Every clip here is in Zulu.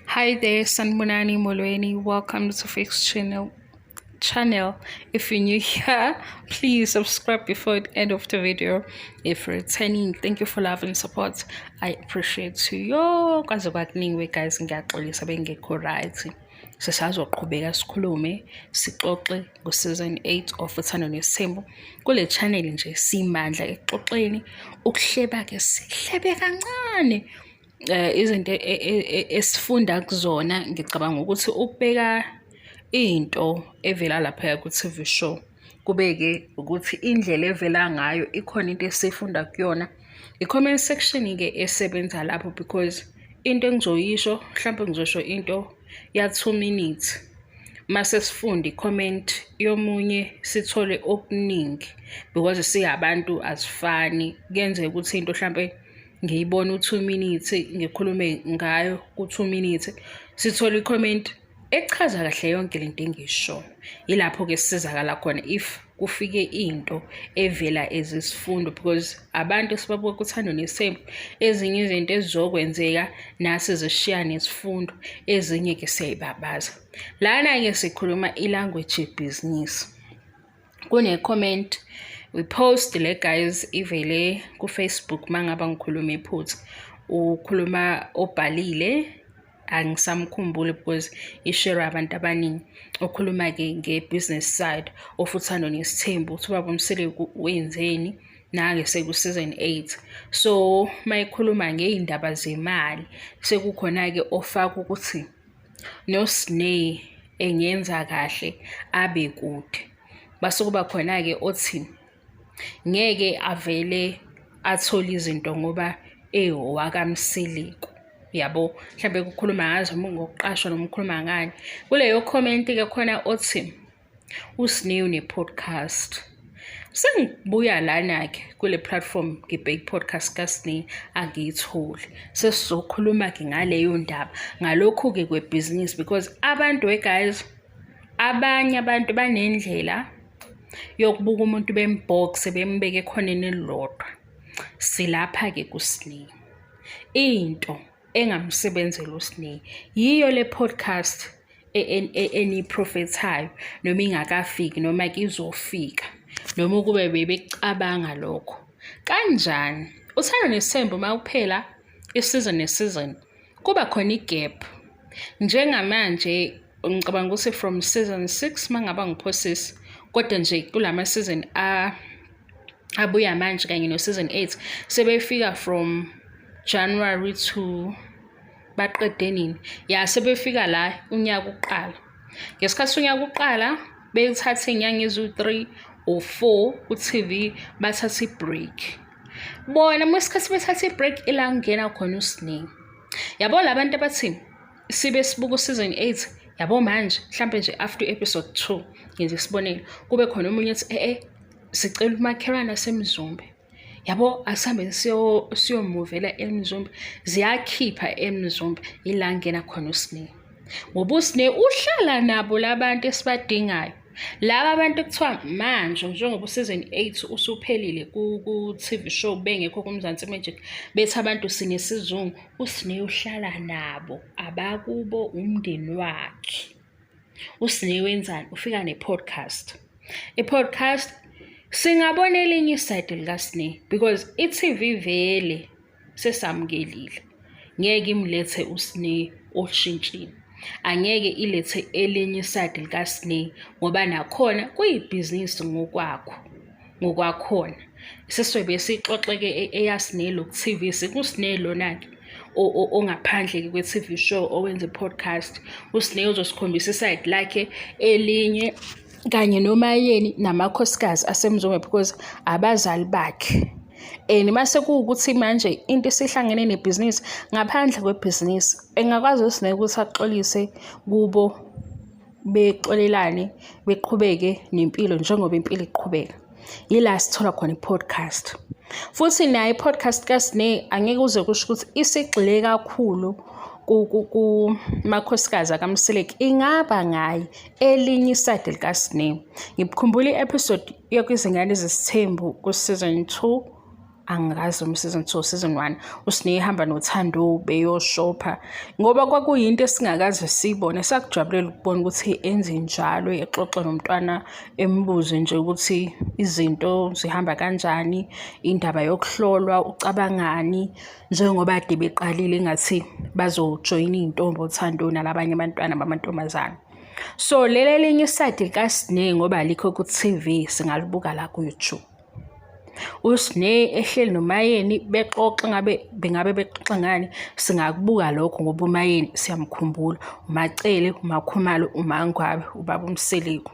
Hi there, Sanbonani Molweni. Welcome to Fix channel. If you're new here, please subscribe before the end of the video. If you're returning, thank you for love and support. I appreciate you. Yo, guys, ngiyaxolisa bengekho right. Sisazoqhubeka sikhulume sixoxe ngo-season 8 of Uthando Nesithembu. Kule channel nje simandla ekuxoxeni, ukuhleba ke sihlebe kancane. Izinto esifunda kuzona ngicabanga ukuthi ukubheka into evela lapha ku-TV show kubeke ukuthi indlela evela ngayo ikhona into esifunda kuyona. I-comment section ke esebenza lapho because into engizoyisho mhlawumbe ngizosho into ya 2 minutes mase sifunda i-comment yomunye sithole okuningi because siyabantu asifani kuyenzeka ukuthi into mhlawumbe ngiyibona u2 minutes ngikhulume ngayo ku2 minutes sithola i-comment echaza kahle yonke lento engisho. Yilapho ke sisizakala khona if kufike into evela ezisifundo because abantu sibabuka kuthando nesithembu ezinye izinto ezizokwenzeka nasi zishiya nesifundo ezinye ke siyayibabaza. Lana ke sikhuluma ilanguage yebusiness. Kune comment we post le guys ivele ku Facebook mangaba ngikhuluma iphutha ukhuluma obhalile angisamkhumbuli because ishare abantu abaningi okhuluma ke ngebusiness side of Uthando Nesithembu uthi baba umsele wenzeni nange seku season 8 so mayikhuluma ngeindaba zemali sekukhona ke ofaka ukuthi no Sneh engenza kahle abe kude base kuba khona ke othi ngeke avele athole izinto ngoba wakamsiliko yabo mhlambe ukukhuluma ngazo ngokuqashwa noma ukukhuluma ngani kuleyo comment ke khona othi uSneh une podcast sengibuya lana ke kule platform ngibheke podcast kaSneh angiyitholi sesizokhuluma ke ngaleyo ndaba ngalokho ke kwebusiness because abantu guys abanye abantu banendlela yokubuka umuntu bembox bembeke khoneni elilodwa silapha ke kuSneh into engamsebenzela uSneh yiyo le podcast eniprofethayo noma ingakafiki noma izofika noma kube bebecabanga lokho kanjani Uthando Nesithembu mawuphela isizon nesizon kuba khona igap njengamanje ngicabanga ukuthi from season 6 mangaba ngiphosisa kodwa nje kulama season abuya manje kanye no season 8 sebefika from January to baqede nini sebefika la unyaka uqala ngesikhathi unyaka uqala bethatha inyanga ezu3 or 4 ku-TV bathatha i-break bona musikhathi bethatha i-break ila ngena khona uSneh yabo labantu abathi sibe sibuka season 8 yabo manje mhlambe nje after episode 2 ngenze isibonelo kube khona umunye ethi sicela umakhelwane asemzumbe yabo asihambe siyomovela eMzumbe ziyakhipha eMzumbe ila ngena khona uSneh ngoba uSneh uhlala nabo labantu esibadingayo laba abantu kuthiwa manje njengoba season 8 usuphelile ku TV show bengekho kuMzansi Magic bethi abantu sinesizungu uSneh uhlala nabo abakubo umndeni wakhe. uSneh wenzani ufika nepodcast i-podcast singabona elinye iside likaSneh because i-TV vele sesamkelile ngeke imlethe uSneh oshintshile angeke ilethe elinye iside likaSneh ngoba nakhona kuyibhizinisi ngokwakhona sesizobe sixoxeke eyaSneh loku-TV sikuSneh lona ke ongaphandle kwe-TV show owenza podcast uSneh uzosikhombisa iside lakhe elinye kanye nomayeni namakhosikazi asemzumbe because abazali bakhe mase kuwukuthi manje into esihlangene nebhizinisi ngaphandle kwebhizinisi engakwazi uSneh ukuthi axolise kubo bexolelane beqhubeke nempilo njengoba impilo iqhubeka yila sithola khona i-podcast futhi nayo i-podcast kaSneh angeke uze kusho ukuthi isigxile kakhulu kumakhosikazi akamseleki ingaba ngayi elinye iside likaSneh ngikukhumbula i-episode yokwizingane zesithembu ku season 2 angikazi noma season 2 season 1 uSineya ehamba noThando beyoshopha ngoba kwakuyinto esingakaze sibone. Sakujabulela ukubona ukuthi enze njalo, exoxe nomntwana embuze nje ukuthi izinto zihamba kanjani, indaba yokuhlolwa ucabangani, njengoba ade beqalile engathi bazojoyina iy'ntombi oThando nalabanye abantwana bamantombazane. So leli elinye isayidi likaSineya ngoba alikho ku-TV singalibuka la ku-YouTube. uSineya ehleli noMayeni bexoxa, bengabe bexoxa ngani, singakubuka lokho ngoba uMayeni siyamkhumbula, uMacele, uMakhumalo, uMangwabe, uBaba uMseleku.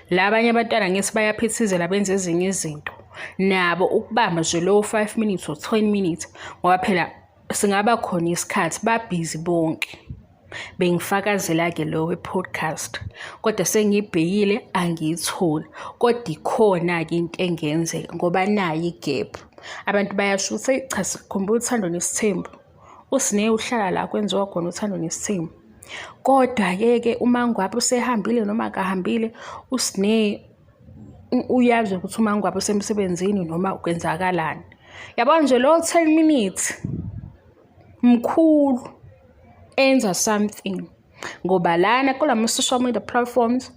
Labanye abantwana ngithi bayaphithizela benze ezinye izinto, nabo ukubamba nje lowo 5 minutes or 20 minutes ngoba phela singaba khona isikhathi babhizi bonke. Bengifakazela-ke lowe podcast kodwa sengibhekile angiyitholi, kodwa ikhona-ke into engenzeka ngoba nayo igap. Abantu bayasho ukuthi cha, sikhumbula uThando Nesithembu, uSineya uhlala la kwenziwa khona uThando Nesithembu. Kodwa-ke uMangwabe usehambile noma akahambile, uSineya uyazi ukuthi uMangwabe usemsebenzini noma ukwenzakalani. Yabona nje lo 10 minutes mkhulu, enza something ngoba lana kulama social media platforms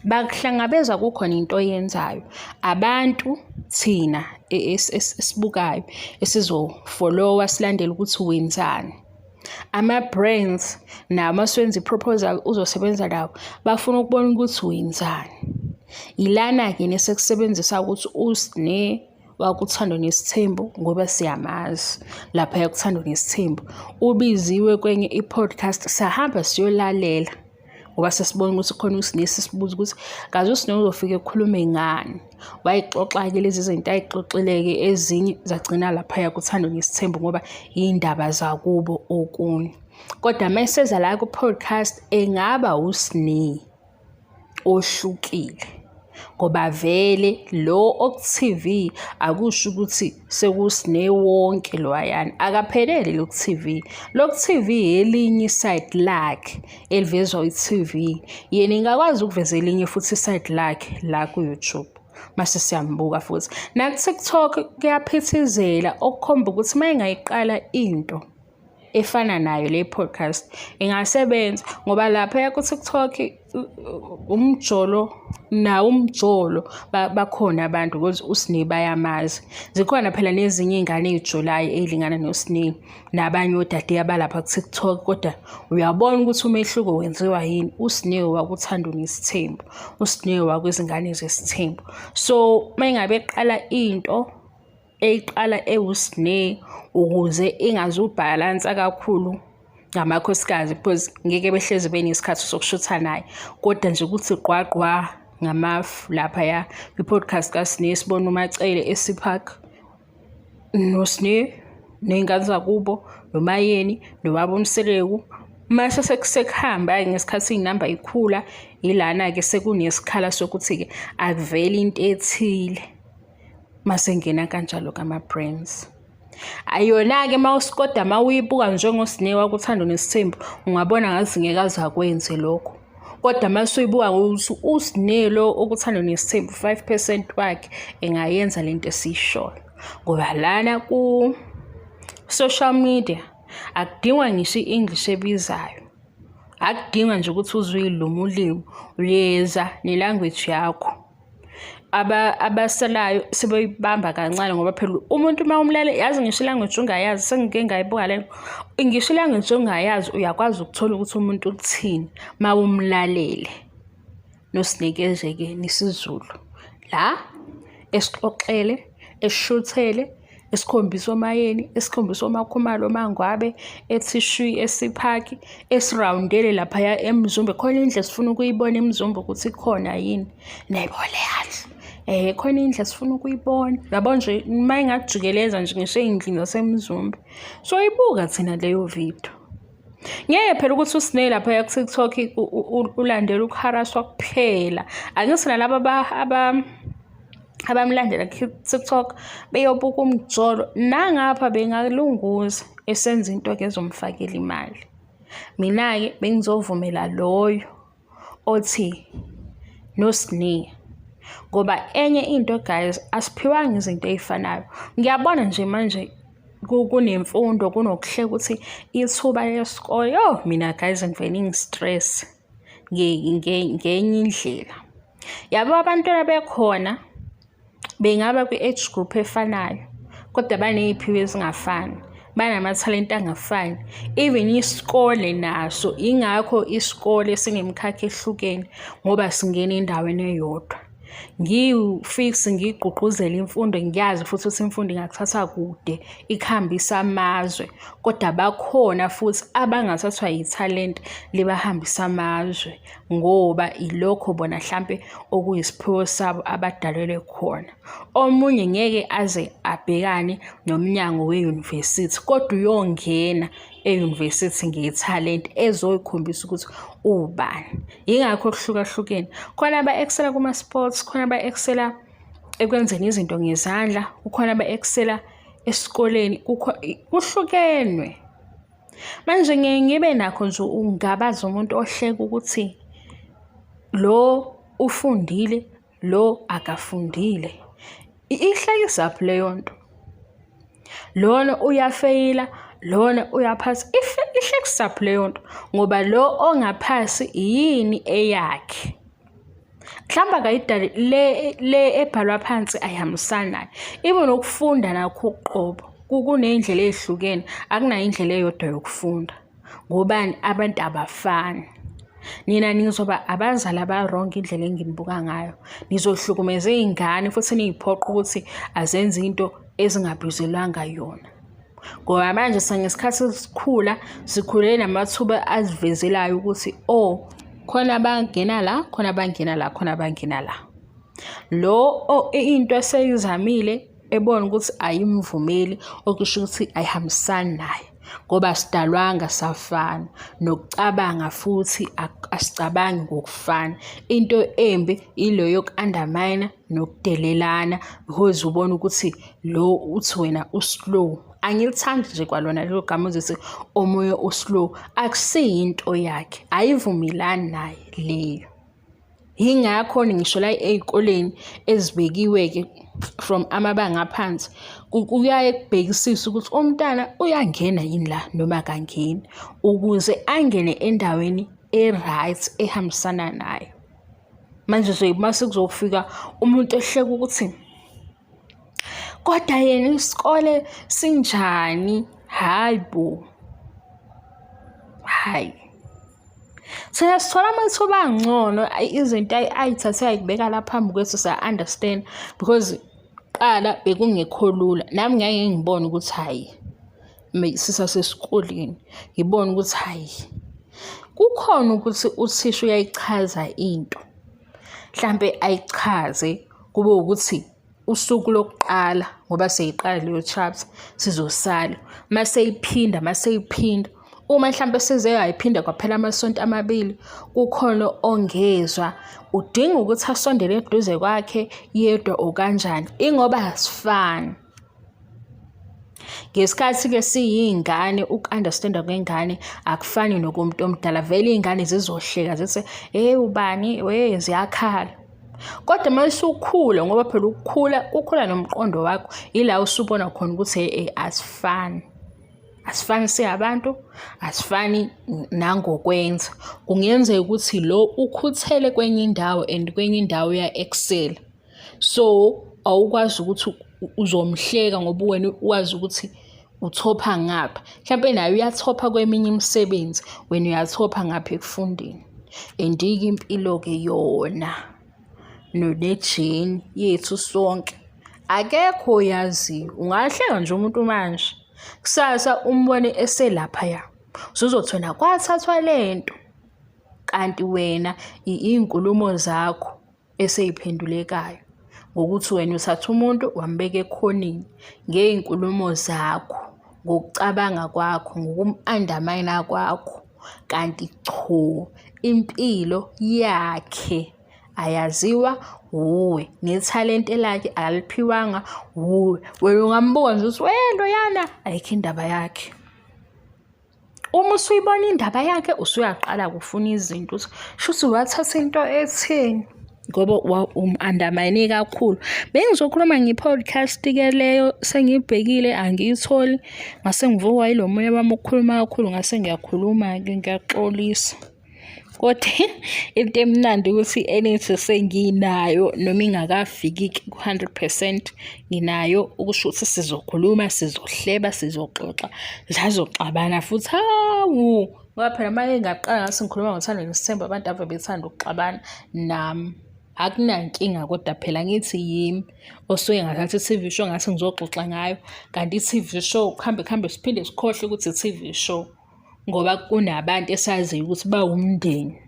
bakuhlangabeza kukhona into oyenzayo. Abantu thina esibukayo esizofollowa silandele ukuthi wenzani. Ama-brands nama senza i-proposal uzosebenza lawo bafuna ukubona ukuthi wenzani. Ilana-ke nesekusebenzisa ukuthi uSineya wakuThando Nesithembu ngoba siyamazi lapha yakuThando Nesithembu ubiziwe kwenye i-podcast, sahamba siyolalela ngoba sesibona ukuthi khona uSineya, sisibuza ukuthi kaze uSineya uzofika ekhulume ngani. Wayixoxa-ke lezi zinto ayixoxile-ke ezinye zagcina lapha yakuThando Nesithembu ngoba indaba zakubo okunye. Kodwa mayiseza la ku-podcast engaba uSineya ohlukile ngoba vele lo oku-TV akusho ukuthi sekuSineya wonke loyana, akaphelele loku-TV. Loku-TV elinye iside lakhe elivezwa i-TV, yena ingakwazi ukuveza elinye futhi iside lakhe la ku-YouTube mase siyambuka futhi. Naku-TikTok kuyaphithizela okukhomba ukuthi mayengayiqala into efana nayo le podcast ingasebenza ngoba lapha ku-TikTok umjolo bakhona abantu ukuthi uSineya bayamazi. Zikhona phela nezinye izingane ezijolayo ezilingana noSineya nabanye odade abalapha ku-TikTok, kodwa uyabona ukuthi umehluko wenziwa yini. uSineya wakuThando Nesithembu, uSineya wakwezingane zesithembu. So mayingabe eqala into eyiqala uSineya ukuze ingazubhalansa kakhulu ngamakhosikazi because ngeke behlezi benesikhathi sokushutha naye, kodwa nje ukuthi gqwagqwa ngamafu lapha ya i-podcast kaSineya sibona uMacele eSeapark noSineya ney'ngane zakubo noMayeni noBaba uMseleku. Mase sekuhamba ngesikhathi inamba ikhula, ilana-ke sekunesikhala sokuthi-ke akuvele into ethile mase ngena kanjalo kama-brands. Ayona-ke mawusikoda mawuyibuka njengoSineya wakuThando Nesithembu ungabona ngathi ngeke aze akwenze lokho, kodwa mase uyibuka ukuthi uSineya lo okuThando Nesithembu 5% wakhe engayenza lento esiyishoyo ngoba lana ku-social media akudingwa ngisho i-English ebizayo, akudingwa nje ukuthi uzuyiluma ulimi, uyeza ne-language yakho. Abasalayo sebeyibamba kancane ngoba phela umuntu uma umlale yazi ngisho ilanguage ungayazi, sengike ngayibuka lento, ngisho ilanguage ungayazi uyakwazi ukuthola ukuthi umuntu uthini ma umlalele. NoSineya-ke nesiZulu la esixoxele, esishuthele, esikhombisa oMayeni, esikhombisa oMakhumalo, oMangwabe, eThishui, eSeapark, esirawundele laphaya eMzumbe. Khona indlela sifuna ukuyibona eMzumbe ukuthi ikhona yini nayibole kahle. Khona indlela sifuna ukuyibona. Yabo nje mayingajikeleza nje ngisho ey'ndlini zaseMzumbe so ibuka thina leyo video. Ngeke phela ukuthi uSineya lapha ku-TikTok ulandela ukuharaswa kuphela. Angithi nalaba abamlandela ku-TikTok beyobuka umjolo nangapha bengalunguza esenza into-ke ezomfakela imali. Mina-ke bengizovumela loyo othi noSineya Ngoba enye into guys, asiphiwanga izinto ey'fanayo. Ngiyabona nje manje kunemfundo, kunokuhleka ukuthi ithuba lesikole. Mina guys ngivele ngi-stress ngenye indlela. Yabo abantwana bekhona bengaba kwi-age group efanayo, kodwa baney'phiwo ezingafani, banamathalente angafani. Even isikole naso, ingakho isikole sinemkhakha ehlukene, ngoba singena endaweni eyodwa. Ngigqugquzela imfundo, ngiyazi futhi ukuthi imfundo ingakuthatha kude ikuhambisa amazwe, kodwa bakhona futhi abangathathwa yithalente libahambisa amazwe, ngoba ilokho bona hlampe okuyisiphiwo sabo abadalelwe khona. Omunye ngeke aze abhekane nomnyango we-university, kodwa uyongena e-university ngethalente ezoyikhombisa ukuthi ubani. Yingakho kuhlukahlukene. Khona aba-excela kuma-sports, khona aba-excela ekwenzeni izinto ngezandla, kukhona aba-excela esikoleni, kuhlukenwe. Manje ngibe nakho nje ungabaza umuntu ohleka ukuthi lo ufundile, lo akafundile. Ihlekisaphi leyo nto? Lona uyafeyila, lona uyaphasa. Ihlekisaphi leyo nto? Ngoba lo ongaphasi yini eyakhe? Mhlawumbe akayidali le ebhalwa phansi ayihambisani naye. Even ukufunda nakho uqobo kuney'ndlela ey'hlukene, akunayo indlela eyodwa yokufunda. Ngobani? Abantu abafani. Nina nizoba abazali aba-wrong indlela enginibuka ngayo. Nizohlukumeza iy'ngane futhi niy'phoqa ukuthi azenze into ezingabhizelwanga yona. Ngoba manje ngesikhathi sikhula, sikhulele namathuba azivezelayo ukuthi khona abangena la, khona abangena la, khona abangena la. Lo into eseyizamile ebona ukuthi ayimvumeli, okusho ukuthi ayihambisani naye, ngoba sidalwanga safana. Nokucabanga futhi asicabangi ngokufana. Into embi ilo yoku-undermine nokudelelana, because ubona ukuthi lo uthi wena uslow. Angilithandi nje kwalona lelo gama uzithi omunye uslow. Akusiyinto yakhe, ayivumelani naye leyo. Yingakho ngisho la ey'koleni ezibekiwe-ke from amabanga aphansi, kuyaye kubhekisise ukuthi umntana uyangena yini la noma akangeni, ukuze angene endaweni e-right ehambisana naye. Manje nje mase kuzofika umuntu ehleka ukuthi kodwa yena isikole sinjani. Hayi bo, hayi. Siyasithola amathuba angcono, izinto ayithathe ayibeka la phambi kwethu, siya-understand, because qala bekungekho lula. Nami ngeke ngibone ukuthi hayi, sisasesikoleni ngibone ukuthi hayi, kukhona ukuthi uthisha uyayichaza into, mhlampe ayichaze kube ukuthi usuku lokuqala, ngoba seyiqala leyo chapter, sizosala. Maseyiphinda uma mhlampe size ayiphinda kwaphela amasonto amabili, kukhona ongezwa, udinga ukuthi asondele eduze kwakhe yedwa okanjani, ingoba asifani. Ngesikhathi-ke siyingane, uku-understanda kwengane akufani nokumuntu omdala. Vele iy'ngane zizohleka zithi ubani ziyakhala. Kodwa mase ukhula, ngoba phela ukukhula nomqondo wakho, ila usubona khona ukuthi asifani siyabantu, asifani nangokwenza. Kungenzeka ukuthi lo ukhuthele kwenye indawo and kwenye indawo uya-excel, so awukwazi ukuthi uzomhleka ngoba wena uwazi ukuthi uthopha ngapha. Mhlawumbe naye uyathopha kweminye imisebenzi, wena uyathopha ngapha ekufundeni. And-ke impilo-ke yona nolejeni yethu sonke akekho oyaziyo. Ungahleka nje umuntu manje, kusasa umbone eselaphaya, usuzothona kwathathwa lento, kanti wena iy'nkulumo zakho esey'phendulekayo, ngokuthi wena uthatha umuntu wambeka ekhoneni ngey'nkulumo zakho, ngokucabanga kwakho, ngokum-undermine kwakho. Kanti impilo yakhe ayaziwa wuwe, nethalente lakhe aliphiwanga wuwe. Wena ungambuka nje ukuthi loyana ayikho indaba yakhe. Uma usuyibona indaba yakhe, usuyaqala kufuna izinto ukuthi shuthi wathatha into etheni. ngoba undermine kakhulu. Bengizokhuluma nge-podcast-ke leyo sengiyibhekile angiyitholi, ngase ngivukwa yilo moya wami ukukhuluma kakhulu, ngase ngiyakhuluma-ke ngiyaxolisa. Kodwa into emnandi ukuthi i-energy senginayo noma ingakafiki ku-100% nginayo, ukusho ukuthi sizokhuluma, sizohleba, sizoxoxa, sazoxabana futhi hawu. Ngoba phela uma ngingaqala ngase ngikhuluma ngothando nesithembu, abantu ave bethanda ukuxabana nami. Akunankinga kodwa phela ngithi yimi osuke ngathatha i-TV show ngathi ngizoxoxa ngayo, kanti i-TV show kuhambe siphinde sikhohlwe ukuthi i-TV show, ngoba kunabantu esaziyo ukuthi bawumndeni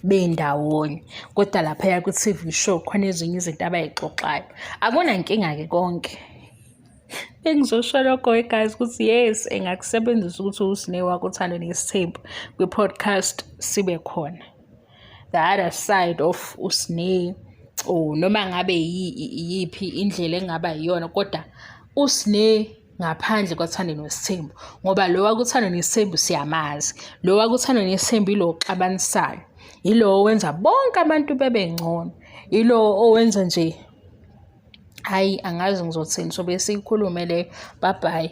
bendawonye, kodwa laphaya ku-TV show khona ezinye izinto abayixoxayo. Akunankinga-ke konke. Bengizosho lokho guys ukuthi yes, engakusebenzisa ukuthi uS'Nay wakho uthando nesithembu kwi-podcast sibe khona. The other side of uS'Nay, noma ngabe yiphi indlela engaba yiyona, kodwa uS'Nay ngaphandle kwathando nesithembu, ngoba lo wakuthando nesithembu siyamazi. Lo wakuthando nesithembu ilo oxabanisayo, ilo owenza bonke abantu bebe ngcono, ilo owenza nje, hayi angazi ngizothini, sobe siyikhulume leyo. Bye bye.